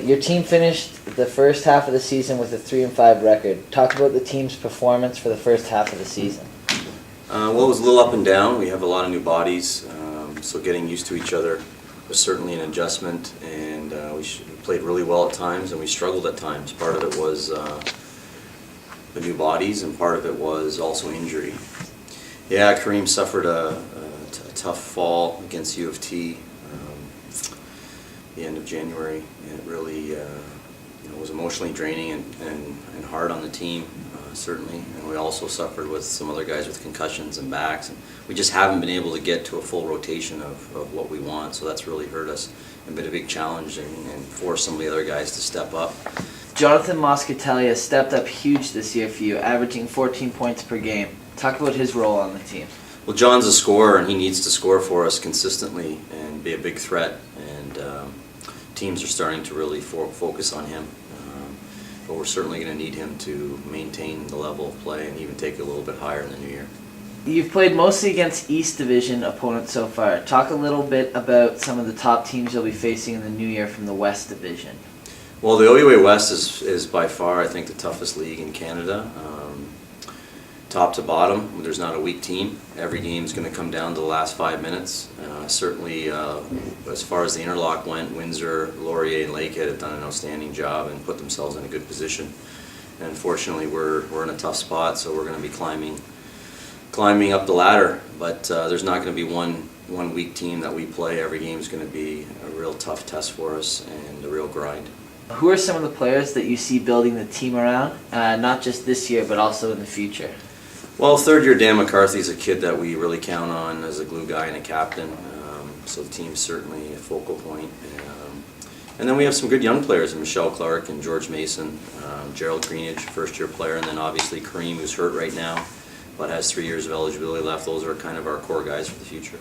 Your team finished the first half of the season with a 3-5 record. Talk about the team's performance for the first half of the season. Well, it was a little up and down. We have a lot of new bodies, so getting used to each other was certainly an adjustment, and we played really well at times, and we struggled at times. Part of it was the new bodies, and part of it was also injury. Yeah, Kareem suffered a tough fall against U of T the end of January, and it really was emotionally draining and hard on the team, certainly. And we also suffered with some other guys with concussions and backs, and we just haven't been able to get to a full rotation of what we want, so that's really hurt us and been a big challenge and forced some of the other guys to step up. Jonathan Moscatelli has stepped up huge this year for you, averaging 14 points per game. Talk about his role on the team. Well, John's a scorer, and he needs to score for us consistently and be a big threat, and teams are starting to really focus on him. But we're certainly going to need him to maintain the level of play and even take it a little bit higher in the new year. You've played mostly against East Division opponents so far. Talk a little bit about some of the top teams you'll be facing in the new year from the West Division. Well, the OUA West is by far, I think, the toughest league in Canada. Top to bottom, there's not a weak team. Every game's going to come down to the last 5 minutes. Certainly, as far as the interlock went, Windsor, Laurier, and Lakehead have done an outstanding job and put themselves in a good position. And unfortunately, we're in a tough spot, so we're going to be climbing up the ladder. But there's not going to be one weak team that we play. Every game is going to be a real tough test for us and a real grind. Who are some of the players that you see building the team around, not just this year, but also in the future? Well, third-year Dan McCarthy's a kid that we really count on as a glue guy and a captain, so the team's certainly a focal point. And then we have some good young players, Michelle Clark and George Mason, Gerald Greenidge, first-year player, and then obviously Kareem, who's hurt right now, but has 3 years of eligibility left. Those are kind of our core guys for the future.